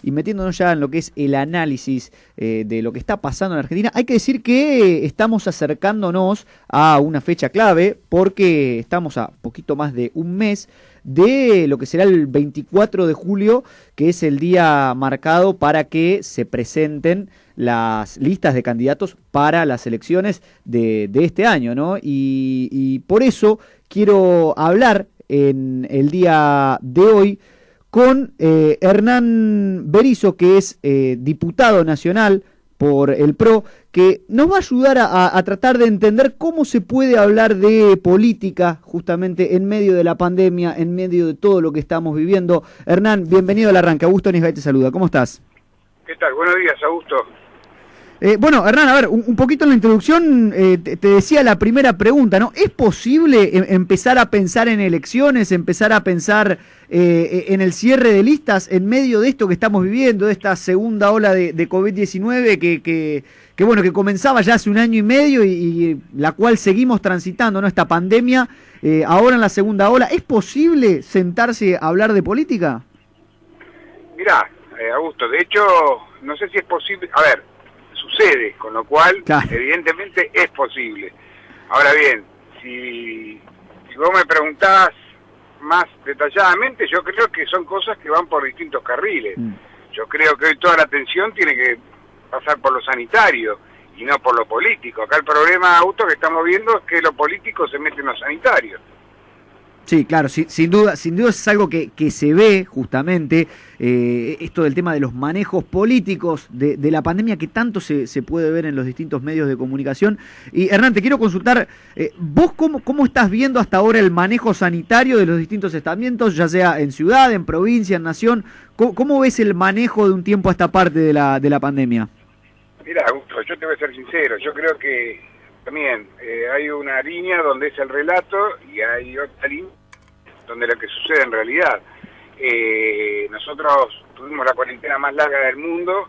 y metiéndonos ya en lo que es el análisis de lo que está pasando en Argentina, hay que decir que estamos acercándonos a una fecha clave porque estamos a poquito más de un mes de lo que será el 24 de julio, que es el día marcado para que se presenten las listas de candidatos para las elecciones de este año, ¿no? Y por eso quiero hablar en el día de hoy con Hernán Berizo, que es diputado nacional por el PRO, que nos va a ayudar a tratar de entender cómo se puede hablar de política justamente en medio de la pandemia, en medio de todo lo que estamos viviendo. Hernán, bienvenido al arranque. Augusto Nisgay te saluda. ¿Cómo estás? ¿Qué tal? Buenos días, Augusto. Bueno, Hernán, a ver, un poquito en la introducción te decía la primera pregunta, ¿no? ¿Es posible empezar a pensar en elecciones, empezar a pensar en el cierre de listas en medio de esto que estamos viviendo, de esta segunda ola de COVID-19 que bueno, que comenzaba ya hace un año y medio y la cual seguimos transitando, ¿no? Esta pandemia, ahora en la segunda ola? ¿Es posible sentarse a hablar de política? Mirá, Augusto, de hecho, no sé si es posible, a ver, sucede, con lo cual, claro, evidentemente es posible. Ahora bien, si vos me preguntás más detalladamente, yo creo que son cosas que van por distintos carriles. Yo creo que hoy toda la atención tiene que pasar por lo sanitario y no por lo político. Acá el problema, Augusto, que estamos viendo es que lo político se mete en lo sanitario. Sí, claro, sin duda es algo que se ve justamente, esto del tema de los manejos políticos de la pandemia que tanto se puede ver en los distintos medios de comunicación. Y Hernán, te quiero consultar, ¿vos cómo estás viendo hasta ahora el manejo sanitario de los distintos estamentos, ya sea en ciudad, en provincia, en nación? ¿Cómo ves el manejo de un tiempo a esta parte de la pandemia? Mira, Augusto, yo te voy a ser sincero, yo creo que también hay una línea donde es el relato y hay otra línea donde lo que sucede en realidad. Nosotros tuvimos la cuarentena más larga del mundo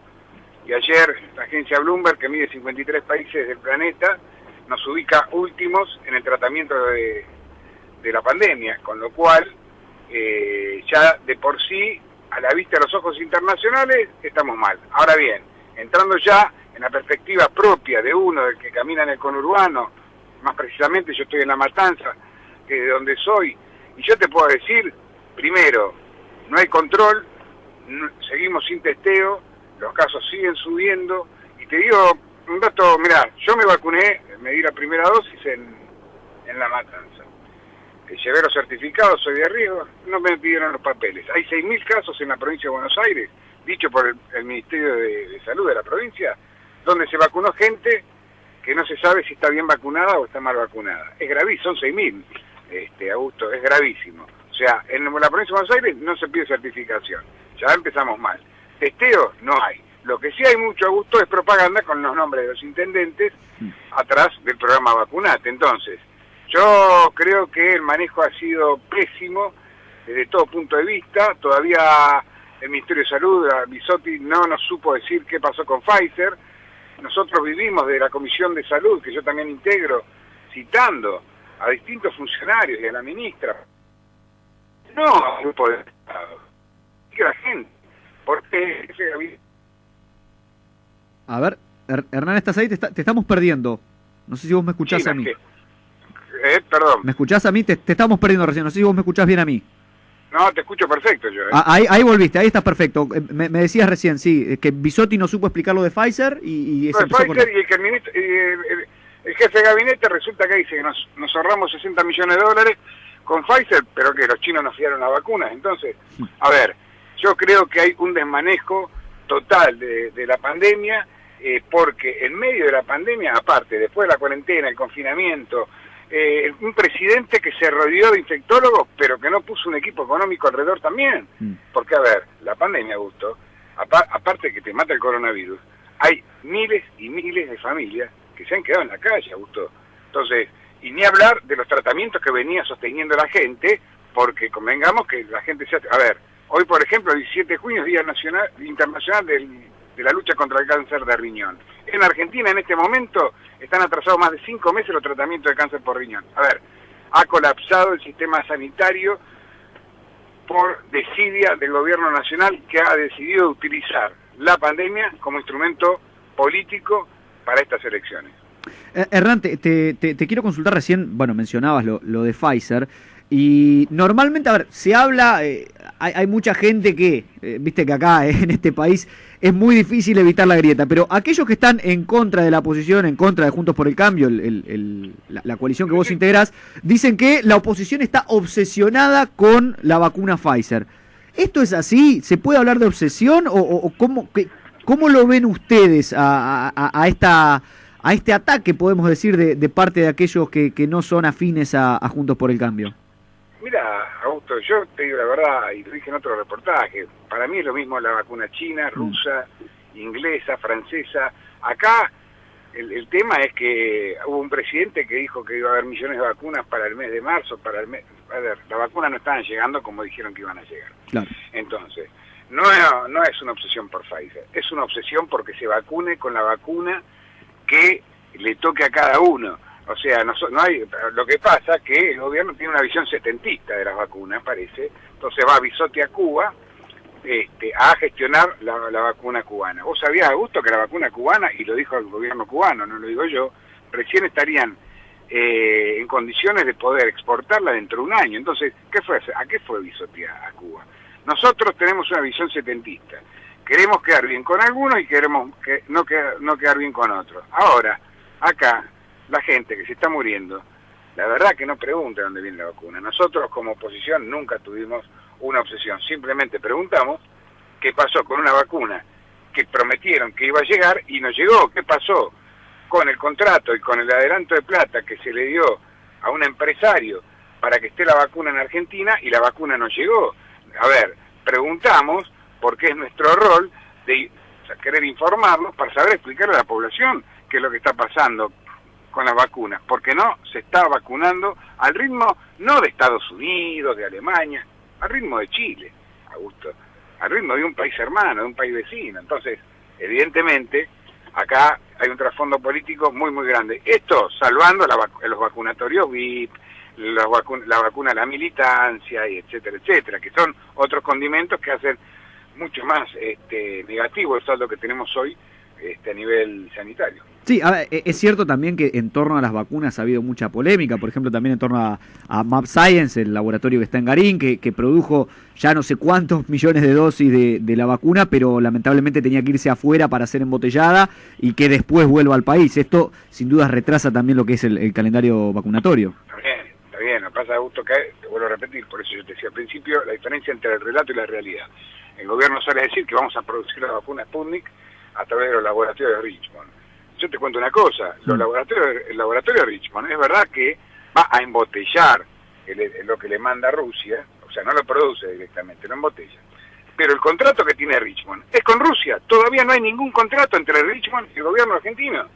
y ayer la agencia Bloomberg, que mide 53 países del planeta, nos ubica últimos en el tratamiento de la pandemia, con lo cual ya de por sí, a la vista de los ojos internacionales, estamos mal. Ahora bien, entrando ya en la perspectiva propia de uno, del que camina en el conurbano, más precisamente yo estoy en La Matanza, que de donde soy, y yo te puedo decir, primero, no hay control, seguimos sin testeo, los casos siguen subiendo, y te digo un dato, mirá, yo me vacuné, me di la primera dosis en La Matanza. Llevé los certificados, soy de riesgo, no me pidieron los papeles. Hay 6.000 casos en la provincia de Buenos Aires, dicho por el Ministerio de Salud de la provincia, donde se vacunó gente que no se sabe si está bien vacunada o está mal vacunada. Es gravísimo, son 6.000, Augusto, es gravísimo. O sea, en la provincia de Buenos Aires no se pide certificación, ya empezamos mal. Testeo no hay. Lo que sí hay mucho, Augusto, es propaganda con los nombres de los intendentes atrás del programa Vacunate. Entonces, yo creo que el manejo ha sido pésimo desde todo punto de vista. Todavía el Ministerio de Salud, Bisotti, no nos supo decir qué pasó con Pfizer. Nosotros vivimos de la Comisión de Salud, que yo también integro, citando a distintos funcionarios y a la ministra, no a un grupo de Estado, que la gente, porque a ver, Hernán, ¿estás ahí? Te estamos perdiendo. No sé si vos me escuchás a mí. Perdón. ¿Me escuchás a mí? Te estamos perdiendo recién. No sé si vos me escuchás bien a mí. No, te escucho perfecto yo. Ahí volviste, ahí estás perfecto. Me decías recién, sí, que Bisotti no supo explicar lo de Pfizer y lo de Pfizer y el jefe de gabinete resulta que dice que nos ahorramos 60 millones de dólares con Pfizer, pero que los chinos nos fiaron las vacunas. Entonces, a ver, yo creo que hay un desmanejo total de la pandemia, porque en medio de la pandemia, aparte, después de la cuarentena, el confinamiento, un presidente que se rodeó de infectólogos, pero que no puso un equipo económico alrededor también. Porque, a ver, la pandemia, Augusto, aparte que te mata el coronavirus, hay miles y miles de familias que se han quedado en la calle, Augusto. Entonces, y ni hablar de los tratamientos que venía sosteniendo la gente, porque convengamos que la gente se... A ver, hoy, por ejemplo, el 17 de junio es Día Internacional de la lucha contra el cáncer de riñón. En Argentina, en este momento, están atrasados más de 5 meses los tratamientos de cáncer por riñón. A ver, ha colapsado el sistema sanitario por desidia del gobierno nacional, que ha decidido utilizar la pandemia como instrumento político para estas elecciones. Hernán, te quiero consultar recién, bueno, mencionabas lo de Pfizer, y normalmente, a ver, se habla, hay mucha gente que, viste que acá en este país es muy difícil evitar la grieta, pero aquellos que están en contra de la oposición, en contra de Juntos por el Cambio, la coalición que vos integrás, dicen que la oposición está obsesionada con la vacuna Pfizer. ¿Esto es así? ¿Se puede hablar de obsesión o cómo lo ven ustedes a este ataque, podemos decir, de parte de aquellos que no son afines a Juntos por el Cambio? Mira, Augusto, yo te digo la verdad, y lo dije en otro reportaje, para mí es lo mismo la vacuna china, rusa, inglesa, francesa. Acá el tema es que hubo un presidente que dijo que iba a haber millones de vacunas para el mes de marzo, a ver, las vacunas no estaban llegando como dijeron que iban a llegar. Claro. Entonces, no es una obsesión por Pfizer, es una obsesión porque se vacune con la vacuna que le toque a cada uno. O sea, no hay, lo que pasa es que el gobierno tiene una visión setentista de las vacunas, parece. Entonces va Bisotti a Cuba a gestionar la vacuna cubana. ¿Vos sabías, Augusto, que la vacuna cubana, y lo dijo el gobierno cubano, no lo digo yo, recién estarían en condiciones de poder exportarla dentro de un año? Entonces, ¿a qué fue Bisotti a Cuba? Nosotros tenemos una visión setentista. Queremos quedar bien con algunos y queremos no quedar bien con otros. Ahora, acá, la gente que se está muriendo, la verdad que no pregunta dónde viene la vacuna. Nosotros como oposición nunca tuvimos una obsesión, simplemente preguntamos qué pasó con una vacuna que prometieron que iba a llegar y no llegó. ¿Qué pasó con el contrato y con el adelanto de plata que se le dio a un empresario para que esté la vacuna en Argentina y la vacuna no llegó? A ver, preguntamos porque es nuestro rol de querer informarlos para saber explicarle a la población qué es lo que está pasando con las vacunas, porque no se está vacunando al ritmo no de Estados Unidos, de Alemania, al ritmo de Chile, Augusto, al ritmo de un país hermano, de un país vecino. Entonces, evidentemente, acá hay un trasfondo político muy, muy grande. Esto salvando los vacunatorios VIP, la vacuna a la militancia, y etcétera, etcétera, que son otros condimentos que hacen mucho más negativo el saldo que tenemos hoy a nivel sanitario. Sí, a ver, es cierto también que en torno a las vacunas ha habido mucha polémica, por ejemplo también en torno a mAbxience, el laboratorio que está en Garín, que produjo ya no sé cuántos millones de dosis de la vacuna, pero lamentablemente tenía que irse afuera para ser embotellada y que después vuelva al país. Esto sin duda retrasa también lo que es el calendario vacunatorio. Está bien, no pasa, Augusto, que te vuelvo a repetir, por eso yo te decía al principio, la diferencia entre el relato y la realidad. El gobierno sale a decir que vamos a producir la vacuna Sputnik a través de los laboratorios de Richmond. Yo te cuento una cosa, el laboratorio de Richmond es verdad que va a embotellar lo que le manda Rusia, o sea, no lo produce directamente, lo embotella. Pero el contrato que tiene Richmond es con Rusia, todavía no hay ningún contrato entre Richmond y el gobierno argentino.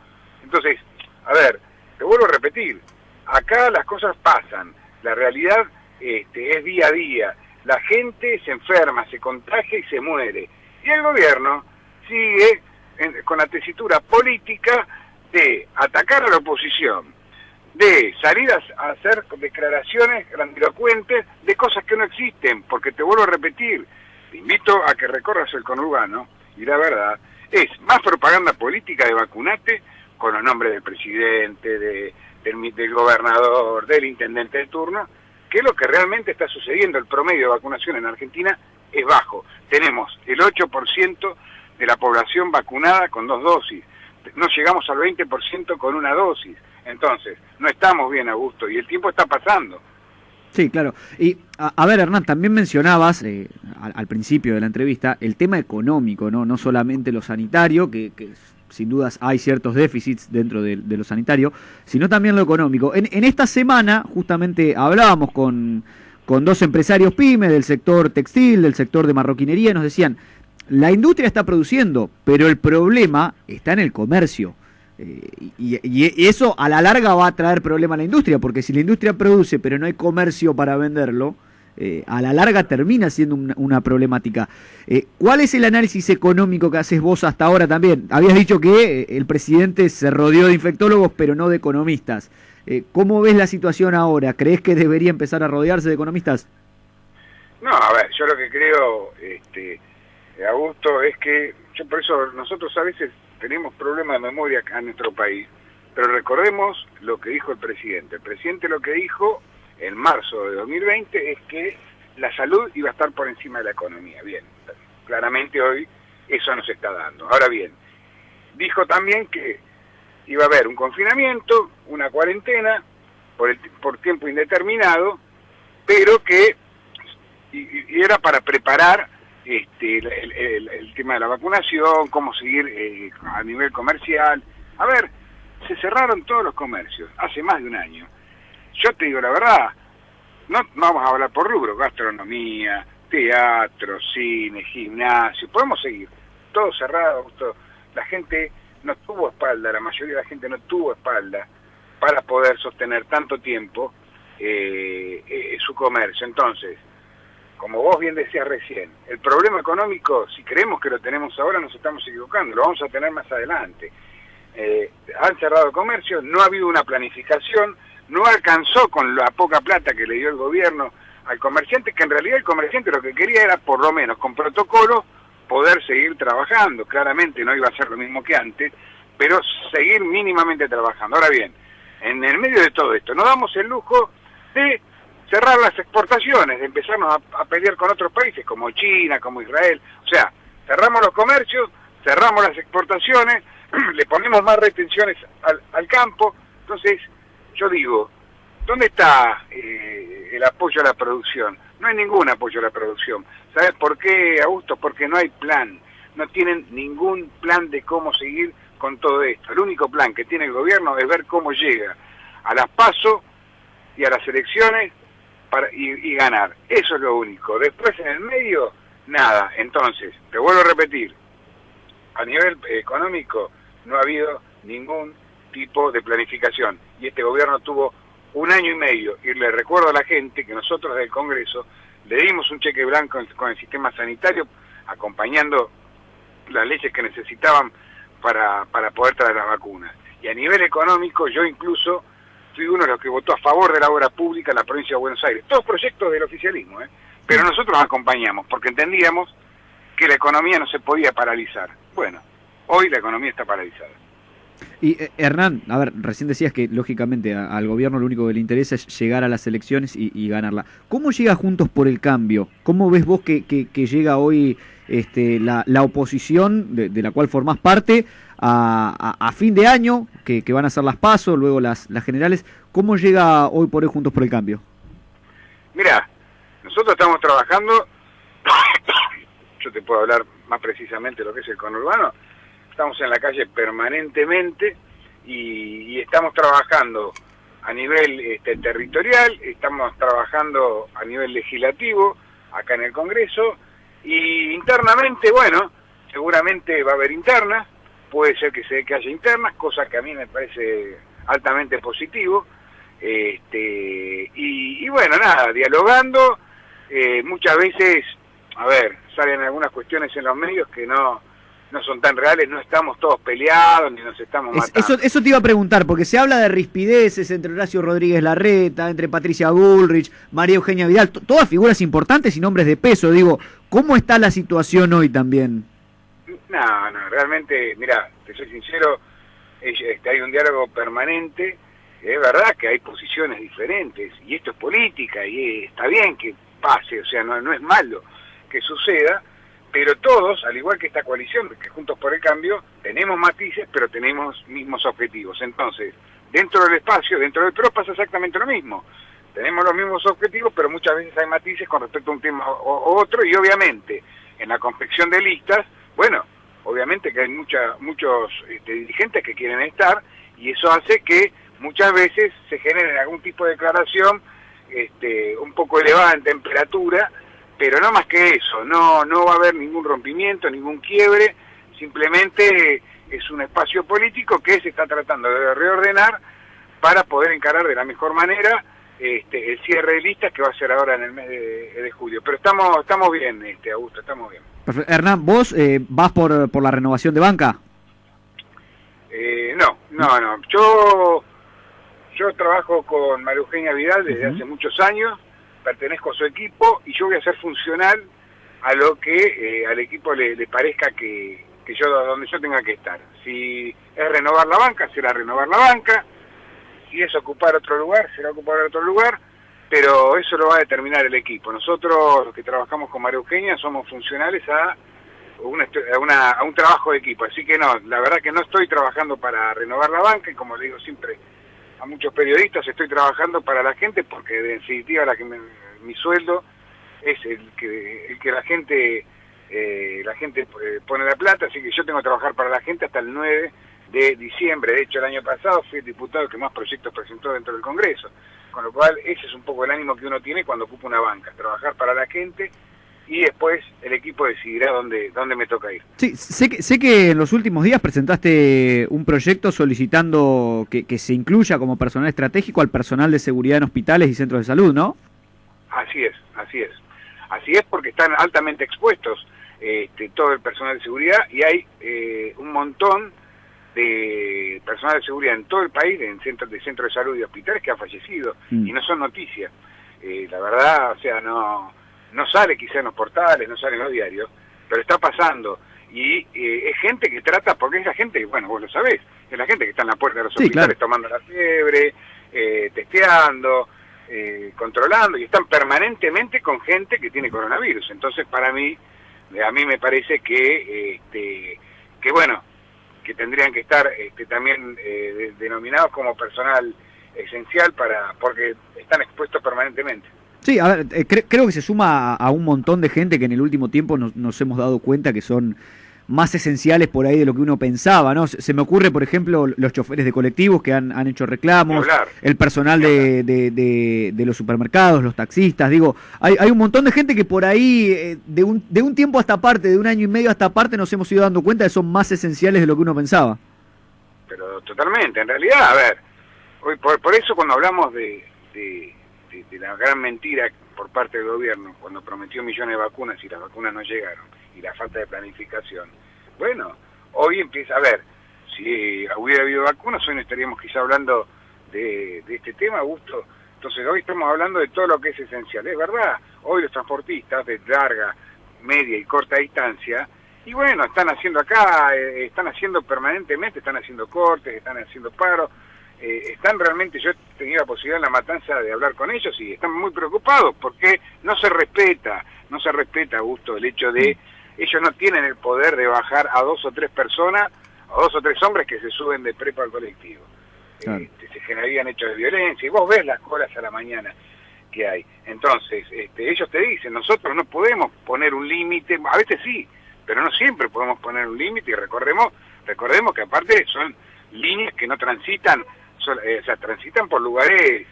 Entonces, a ver, te vuelvo a repetir, acá las cosas pasan, la realidad es día a día, la gente se enferma, se contagia y se muere. Y el gobierno sigue con la tesitura política de atacar a la oposición, de salir a hacer declaraciones grandilocuentes de cosas que no existen, porque te vuelvo a repetir, te invito a que recorras el conurbano, y la verdad es más propaganda política de vacunate con los nombres del presidente, del gobernador, del intendente de turno, que lo que realmente está sucediendo. El promedio de vacunación en Argentina es bajo. Tenemos el 8% de la población vacunada con 2 dosis. No llegamos al 20% con una dosis. Entonces, no estamos bien, Augusto, y el tiempo está pasando. Sí, claro. Y, a ver, Hernán, también mencionabas al principio de la entrevista el tema económico, no solamente lo sanitario, que sin dudas hay ciertos déficits dentro de lo sanitario, sino también lo económico. En esta semana, justamente, hablábamos con 2 empresarios pyme del sector textil, del sector de marroquinería, y nos decían, la industria está produciendo, pero el problema está en el comercio. Y eso a la larga va a traer problema a la industria, porque si la industria produce pero no hay comercio para venderlo, a la larga termina siendo una problemática. ¿Cuál es el análisis económico que haces vos hasta ahora también? Habías dicho que el presidente se rodeó de infectólogos pero no de economistas. ¿Cómo ves la situación ahora? ¿Crees que debería empezar a rodearse de economistas? No, a ver, yo lo que creo, Augusto, es que, por eso nosotros a veces tenemos problemas de memoria acá en nuestro país, pero recordemos lo que dijo el presidente. El presidente lo que dijo en marzo de 2020 es que la salud iba a estar por encima de la economía. Bien, claramente hoy eso no se está dando. Ahora bien, dijo también que iba a haber un confinamiento, una cuarentena, por tiempo indeterminado, pero que y era para preparar el tema de la vacunación, cómo seguir a nivel comercial. A ver, se cerraron todos los comercios hace más de un año. Yo te digo la verdad, no vamos a hablar por rubro, gastronomía, teatro, cine, gimnasio, podemos seguir, todo cerrado, la gente no tuvo espalda, la mayoría de la gente no tuvo espalda para poder sostener tanto tiempo su comercio. Entonces, como vos bien decías recién, el problema económico, si creemos que lo tenemos ahora, nos estamos equivocando, lo vamos a tener más adelante. Han cerrado comercio, no ha habido una planificación, no alcanzó con la poca plata que le dio el gobierno al comerciante, que en realidad el comerciante lo que quería era, por lo menos con protocolo, poder seguir trabajando. Claramente no iba a ser lo mismo que antes, pero seguir mínimamente trabajando. Ahora bien, en el medio de todo esto, nos damos el lujo de cerrar las exportaciones, de empezarnos a pelear con otros países como China, como Israel. O sea, cerramos los comercios, cerramos las exportaciones, le ponemos más retenciones al campo. Entonces, yo digo, ¿dónde está el apoyo a la producción? No hay ningún apoyo a la producción. ¿Sabes por qué, Augusto? Porque no hay plan. No tienen ningún plan de cómo seguir con todo esto. El único plan que tiene el gobierno es ver cómo llega a las PASO y a las elecciones y ganar. Eso es lo único. Después, en el medio, nada. Entonces, te vuelvo a repetir, a nivel económico no ha habido ningún tipo de planificación. Y este gobierno tuvo 1 año y medio. Y le recuerdo a la gente que nosotros del Congreso le dimos un cheque blanco con el sistema sanitario, acompañando las leyes que necesitaban para poder traer las vacunas. Y a nivel económico, yo incluso fui uno de los que votó a favor de la obra pública en la provincia de Buenos Aires. Todos proyectos del oficialismo, pero nosotros acompañamos, porque entendíamos que la economía no se podía paralizar. Bueno, hoy la economía está paralizada. Y Hernán, a ver, recién decías que lógicamente al gobierno lo único que le interesa es llegar a las elecciones y ganarla. ¿Cómo llega Juntos por el Cambio? ¿Cómo ves vos que llega hoy la oposición, de la cual formás parte, a fin de año, que van a ser las PASO, luego las generales? ¿Cómo llega hoy por hoy Juntos por el Cambio? Mirá, nosotros estamos trabajando, yo te puedo hablar más precisamente de lo que es el conurbano. Estamos en la calle permanentemente y estamos trabajando a nivel territorial, estamos trabajando a nivel legislativo, acá en el Congreso, y internamente, bueno, seguramente va a haber internas, puede ser que haya internas, cosa que a mí me parece altamente positivo, y bueno, nada, dialogando, muchas veces, a ver, salen algunas cuestiones en los medios que no son tan reales, no estamos todos peleados, ni nos estamos matando. Eso te iba a preguntar, porque se habla de rispideces entre Horacio Rodríguez Larreta, entre Patricia Bullrich, María Eugenia Vidal, todas figuras importantes y nombres de peso. Digo, ¿cómo está la situación hoy también? No, realmente, mira, te soy sincero, hay un diálogo permanente, es verdad que hay posiciones diferentes, y esto es política, y está bien que pase, o sea, no es malo que suceda, pero todos, al igual que esta coalición, que Juntos por el Cambio, tenemos matices, pero tenemos mismos objetivos. Entonces, dentro del espacio, dentro del PRO pasa exactamente lo mismo. Tenemos los mismos objetivos, pero muchas veces hay matices con respecto a un tema o otro, y obviamente, en la confección de listas, bueno, obviamente que hay muchos dirigentes que quieren estar, y eso hace que muchas veces se genere algún tipo de declaración un poco elevada en temperatura, pero no más que eso, no va a haber ningún rompimiento, ningún quiebre, simplemente es un espacio político que se está tratando de reordenar para poder encarar de la mejor manera el cierre de listas que va a ser ahora en el mes de julio. Pero estamos bien, Augusto, estamos bien. Perfecto. Hernán, ¿vos vas por la renovación de banca? No. Yo trabajo con María Eugenia Vidal desde hace muchos años. pertenezco a su equipo y yo voy a ser funcional a lo que al equipo le parezca que yo donde yo tenga que estar. Si es renovar la banca, será renovar la banca. Si es ocupar otro lugar, será ocupar otro lugar. Pero eso lo va a determinar el equipo. Nosotros, los que trabajamos con María Eugenia, somos funcionales a un trabajo de equipo. Así que no, la verdad que no estoy trabajando para renovar la banca, y como le digo siempre a muchos periodistas, estoy trabajando para la gente, porque en definitiva mi sueldo es el que la gente pone la plata, así que yo tengo que trabajar para la gente hasta el 9 de diciembre. De hecho, el año pasado fui el diputado que más proyectos presentó dentro del Congreso, con lo cual ese es un poco el ánimo que uno tiene cuando ocupa una banca, trabajar para la gente, y después el equipo decidirá dónde me toca ir. Sí, sé que en los últimos días presentaste un proyecto solicitando que se incluya como personal estratégico al personal de seguridad en hospitales y centros de salud, ¿no? Así es. Así es, porque están altamente expuestos todo el personal de seguridad, y hay un montón de personal de seguridad en todo el país, en centros de salud y hospitales, que ha fallecido, y no son noticias. La verdad, o sea, no sale quizá en los portales, no sale en los diarios, pero está pasando. Y es gente que trata, porque es la gente, bueno, vos lo sabés, es la gente que está en la puerta de los hospitales, claro, tomando la fiebre, testeando, controlando, y están permanentemente con gente que tiene coronavirus. Entonces, a mí me parece que bueno, que tendrían que estar también denominados como personal esencial, porque están expuestos permanentemente. Sí, a ver, creo que se suma a un montón de gente que en el último tiempo nos hemos dado cuenta que son más esenciales por ahí de lo que uno pensaba, ¿no? Se me ocurre, por ejemplo, los choferes de colectivos que han hecho reclamos, el personal de los supermercados, los taxistas, digo, hay un montón de gente que por ahí, de un tiempo a esta parte, de un año y medio a esta parte, nos hemos ido dando cuenta que son más esenciales de lo que uno pensaba. Pero totalmente, en realidad, a ver, hoy por eso cuando hablamos de la gran mentira por parte del gobierno, cuando prometió millones de vacunas y las vacunas no llegaron, y la falta de planificación, bueno, hoy empieza a ver, si hubiera habido vacunas, hoy no estaríamos quizá hablando de este tema, Augusto. Entonces hoy estamos hablando de todo lo que es esencial, es verdad, hoy los transportistas de larga, media y corta distancia, y bueno, están haciendo acá, están haciendo permanentemente, están haciendo cortes, están haciendo paros, están realmente, yo he tenido la posibilidad en La Matanza de hablar con ellos y están muy preocupados porque no se respeta, Augusto, el hecho de ellos no tienen el poder de bajar a 2 o 3 personas, a 2 o 3 hombres que se suben de prepa al colectivo. Claro. Se generarían hechos de violencia, y vos ves las colas a la mañana que hay. Entonces, ellos te dicen, nosotros no podemos poner un límite, a veces sí, pero no siempre podemos poner un límite, y recordemos que aparte son líneas que no transitan, o sea, transitan por lugares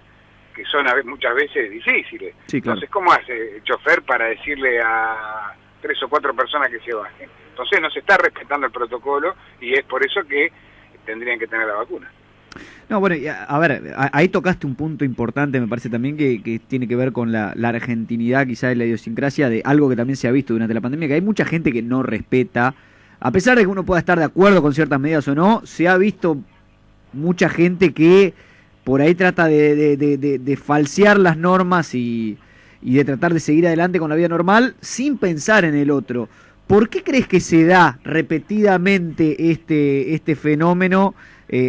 que son muchas veces difíciles. Sí, claro. Entonces, ¿cómo hace el chofer para decirle a 3 o 4 personas que se bajen? Entonces no se está respetando el protocolo, y es por eso que tendrían que tener la vacuna. No, bueno, a ver, ahí tocaste un punto importante, me parece también, que tiene que ver con la argentinidad, quizás, de la idiosincrasia, de algo que también se ha visto durante la pandemia, que hay mucha gente que no respeta, a pesar de que uno pueda estar de acuerdo con ciertas medidas o no, se ha visto mucha gente que por ahí trata de falsear las normas y de tratar de seguir adelante con la vida normal sin pensar en el otro. ¿Por qué crees que se da repetidamente este fenómeno,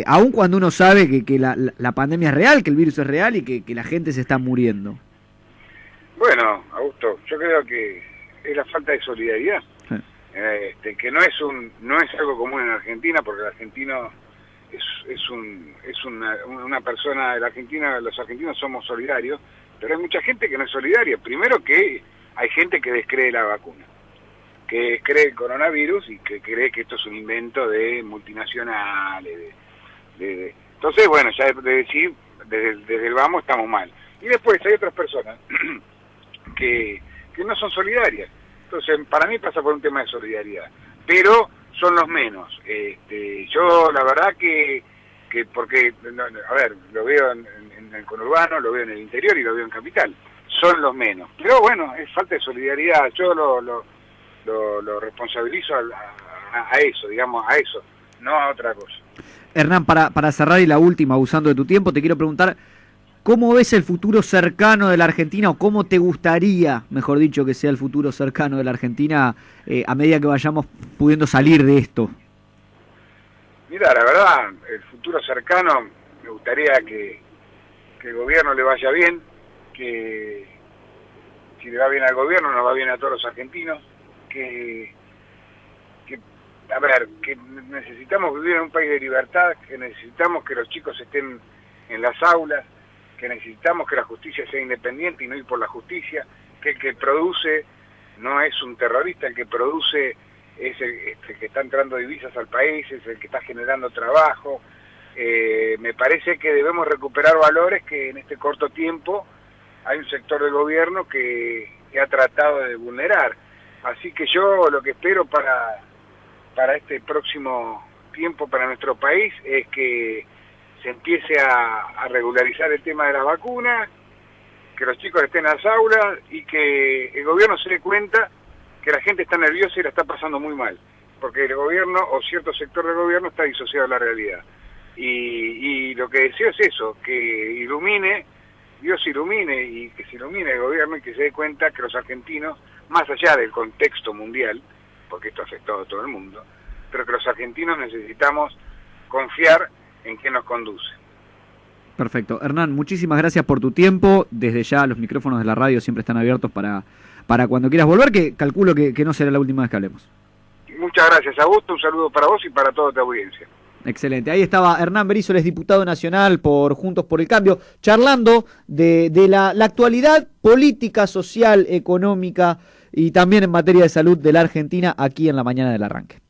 aun cuando uno sabe que la pandemia es real, que el virus es real y que la gente se está muriendo? Bueno, Augusto, yo creo que es la falta de solidaridad, que no es algo común en Argentina, porque el argentino es una persona de la Argentina, los argentinos somos solidarios, pero hay mucha gente que no es solidaria. Primero, que hay gente que descree la vacuna, que descree el coronavirus y que cree que esto es un invento de multinacionales. Entonces, bueno, ya de decir, desde el vamos estamos mal. Y después hay otras personas que no son solidarias. Entonces, para mí pasa por un tema de solidaridad, pero son los menos. Yo la verdad que porque, a ver, lo veo en el conurbano, lo veo en el interior y lo veo en capital, son los menos. Pero bueno, es falta de solidaridad, yo lo responsabilizo a eso, digamos, a eso, no a otra cosa. Hernán, para cerrar y la última, abusando de tu tiempo, te quiero preguntar, ¿Cómo ves el futuro cercano de la Argentina o cómo te gustaría, mejor dicho, que sea el futuro cercano de la Argentina a medida que vayamos pudiendo salir de esto? Mira, la verdad, el futuro cercano, me gustaría que el gobierno le vaya bien, que si le va bien al gobierno, nos va bien a todos los argentinos, que necesitamos vivir en un país de libertad, que necesitamos que los chicos estén en las aulas, que necesitamos que la justicia sea independiente y no ir por la justicia, que el que produce no es un terrorista, el que produce es el que está entrando divisas al país, es el que está generando trabajo. Me parece que debemos recuperar valores que en este corto tiempo hay un sector del gobierno que ha tratado de vulnerar. Así que yo lo que espero para este próximo tiempo para nuestro país es que se empiece a regularizar el tema de las vacunas, que los chicos estén en las aulas y que el gobierno se dé cuenta que la gente está nerviosa y la está pasando muy mal, porque el gobierno o cierto sector del gobierno está disociado de la realidad. Y lo que deseo es eso, que ilumine, Dios ilumine y que se ilumine el gobierno y que se dé cuenta que los argentinos, más allá del contexto mundial, porque esto ha afectado a todo el mundo, pero que los argentinos necesitamos confiar en quien nos conduce. Perfecto. Hernán, muchísimas gracias por tu tiempo. Desde ya los micrófonos de la radio siempre están abiertos para cuando quieras volver, que calculo que no será la última vez que hablemos. Muchas gracias, Augusto. Un saludo para vos y para toda tu audiencia. Excelente. Ahí estaba Hernán Berisoles, diputado nacional por Juntos por el Cambio, charlando de la actualidad política, social, económica y también en materia de salud de la Argentina aquí en La Mañana del Arranque.